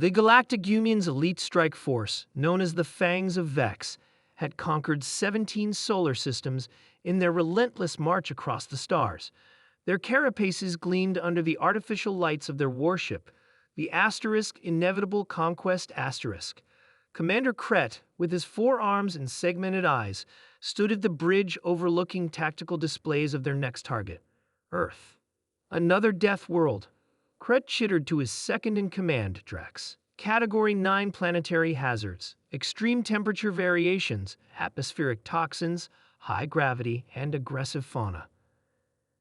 The Galactic Union's elite strike force, known as the Fangs of Vex, had conquered 17 solar systems in their relentless march across the stars. Their carapaces gleamed under the artificial lights of their warship, the Inevitable Conquest Asterisk. Commander Kret, with his 4 arms and segmented eyes, stood at the bridge overlooking tactical displays of their next target, Earth. Another death world. Kret chittered to his second-in-command, Drex. Category 9 planetary hazards, extreme temperature variations, atmospheric toxins, high gravity, and aggressive fauna.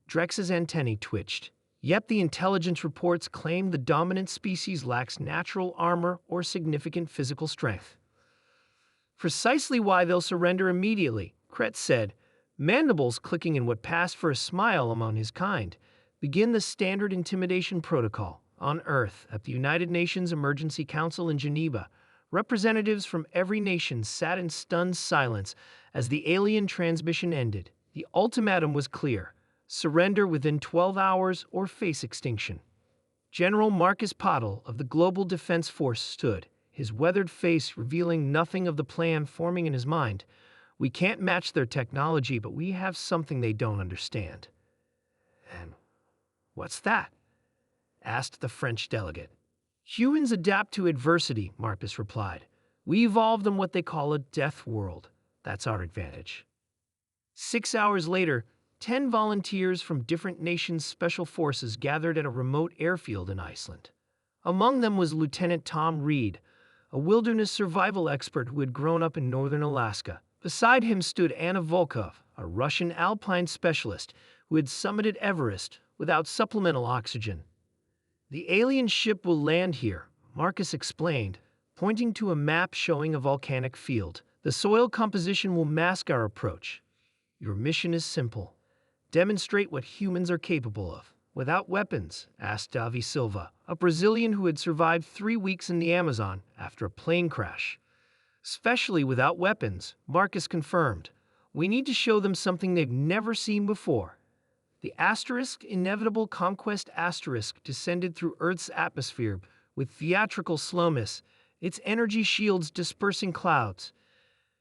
Drex's antennae twitched. Yet the intelligence reports claimed the dominant species lacks natural armor or significant physical strength. Precisely why they'll surrender immediately, Kret said, mandibles clicking in what passed for a smile among his kind. Begin the standard intimidation protocol. On Earth, at the United Nations Emergency Council in Geneva, representatives from every nation sat in stunned silence as the alien transmission ended. The ultimatum was clear: surrender within 12 hours or face extinction. General Marcus Pottle of the Global Defense Force stood, his weathered face revealing nothing of the plan forming in his mind. We can't match their technology, but we have something they don't understand. And what's that? Asked the French delegate. Humans adapt to adversity, Marcus replied. We evolved in what they call a death world. That's our advantage. 6 hours later, 10 volunteers from different nations' special forces gathered at a remote airfield in Iceland. Among them was Lieutenant Tom Reed, a wilderness survival expert who had grown up in northern Alaska. Beside him stood Anna Volkov, a Russian alpine specialist who had summited Everest without supplemental oxygen. The alien ship will land here, Marcus explained, pointing to a map showing a volcanic field. The soil composition will mask our approach. Your mission is simple. Demonstrate what humans are capable of. Without weapons, asked Davi Silva, a Brazilian who had survived 3 weeks in the Amazon after a plane crash. Especially without weapons, Marcus confirmed. We need to show them something they've never seen before. The Inevitable Conquest Asterisk descended through Earth's atmosphere with theatrical slowness, its energy shields dispersing clouds.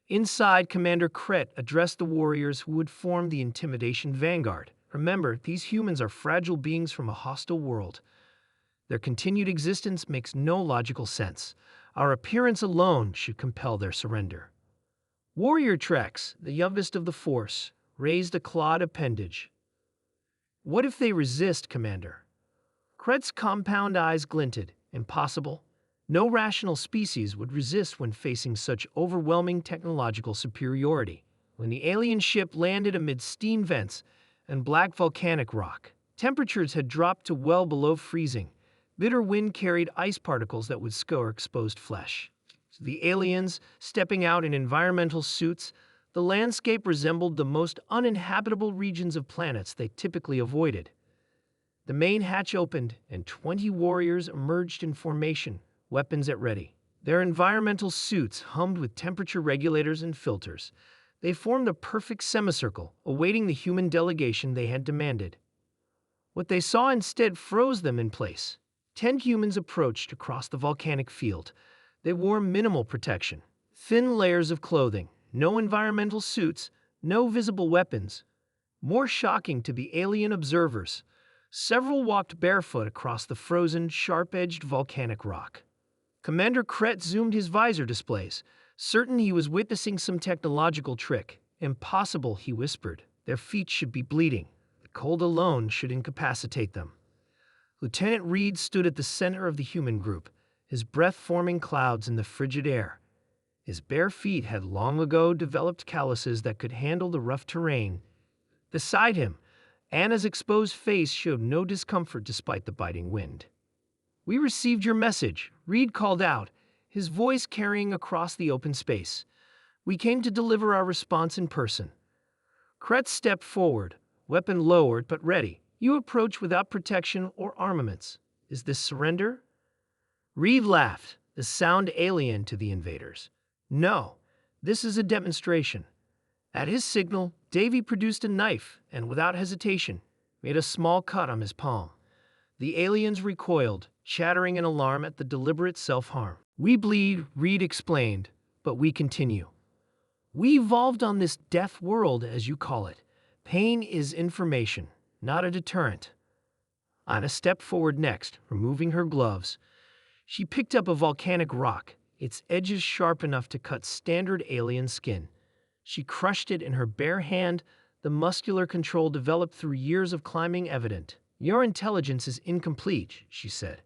Inside, Commander Kret addressed the warriors who would form the intimidation vanguard. Remember, these humans are fragile beings from a hostile world. Their continued existence makes no logical sense. Our appearance alone should compel their surrender. Warrior Trex, the youngest of the force, raised a clawed appendage. What if they resist, Commander? Kret's compound eyes glinted. Impossible. No rational species would resist when facing such overwhelming technological superiority. When the alien ship landed amid steam vents and black volcanic rock, temperatures had dropped to well below freezing. Bitter wind carried ice particles that would scour exposed flesh. The aliens, stepping out in environmental suits, the landscape resembled the most uninhabitable regions of planets they typically avoided. The main hatch opened, and 20 warriors emerged in formation, weapons at ready. Their environmental suits hummed with temperature regulators and filters. They formed a perfect semicircle, awaiting the human delegation they had demanded. What they saw instead froze them in place. 10 humans approached across the volcanic field. They wore minimal protection, thin layers of clothing, no environmental suits, no visible weapons. More shocking to the alien observers, several walked barefoot across the frozen, sharp-edged volcanic rock. Commander Kret zoomed his visor displays, certain he was witnessing some technological trick. Impossible, he whispered. Their feet should be bleeding. The cold alone should incapacitate them. Lieutenant Reed stood at the center of the human group, his breath forming clouds in the frigid air. His bare feet had long ago developed calluses that could handle the rough terrain. Beside him, Anna's exposed face showed no discomfort despite the biting wind. We received your message, Reed called out, his voice carrying across the open space. We came to deliver our response in person. Kret stepped forward, weapon lowered but ready. You approach without protection or armaments. Is this surrender? Reed laughed, the sound alien to the invaders. No, this is a demonstration. At his signal, Davy produced a knife and, without hesitation, made a small cut on his palm. The aliens recoiled, chattering in alarm at the deliberate self-harm. "We bleed," Reed explained, "but we continue. We evolved on this death world, as you call it. Pain is information, not a deterrent." Anna stepped forward next, removing her gloves. She picked up a volcanic rock, its edges sharp enough to cut standard alien skin. She crushed it in her bare hand, the muscular control developed through years of climbing evident. "Your intelligence is incomplete," she said.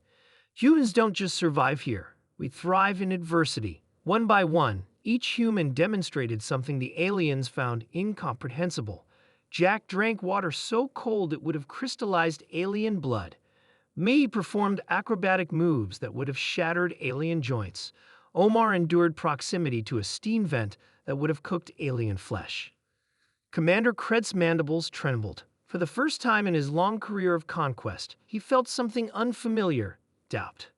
"Humans don't just survive here. We thrive in adversity." One by one, each human demonstrated something the aliens found incomprehensible. Jack drank water so cold it would have crystallized alien blood. May performed acrobatic moves that would have shattered alien joints. Omar endured proximity to a steam vent that would have cooked alien flesh. Commander Kret's mandibles trembled. For the first time in his long career of conquest, he felt something unfamiliar: doubt.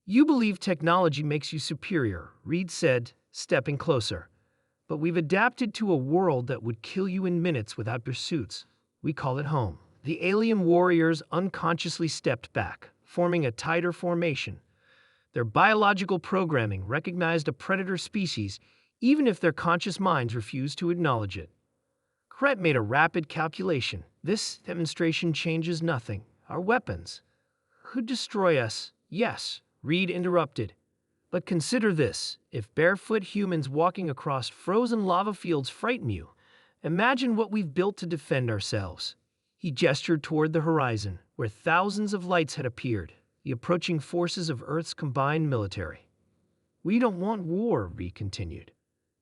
"You believe technology makes you superior," Reed said, stepping closer. "But we've adapted to a world that would kill you in minutes without pursuits. We call it home." The alien warriors unconsciously stepped back, forming a tighter formation. Their biological programming recognized a predator species, even if their conscious minds refused to acknowledge it. Kret made a rapid calculation. "This demonstration changes nothing. Our weapons could destroy us." "Yes," Reed interrupted. "But consider this. If barefoot humans walking across frozen lava fields frighten you, imagine what we've built to defend ourselves." He gestured toward the horizon, where thousands of lights had appeared, the approaching forces of Earth's combined military. "We don't want war," Reed continued.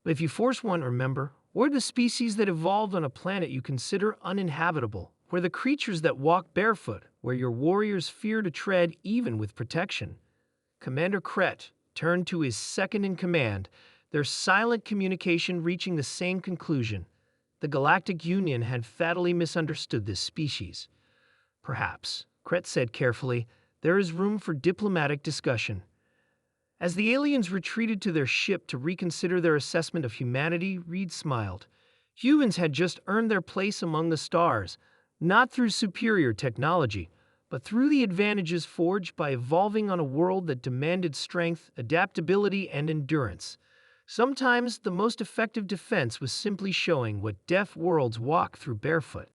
"But if you force one, remember, we're the species that evolved on a planet you consider uninhabitable. We're the creatures that walk barefoot, where your warriors fear to tread even with protection." Commander Kret turned to his second-in-command, their silent communication reaching the same conclusion. The Galactic Union had fatally misunderstood this species. "Perhaps," Kret said carefully, "there is room for diplomatic discussion." As the aliens retreated to their ship to reconsider their assessment of humanity, Reed smiled. Humans had just earned their place among the stars, not through superior technology, but through the advantages forged by evolving on a world that demanded strength, adaptability, and endurance. Sometimes the most effective defense was simply showing what deaf worlds walk through barefoot.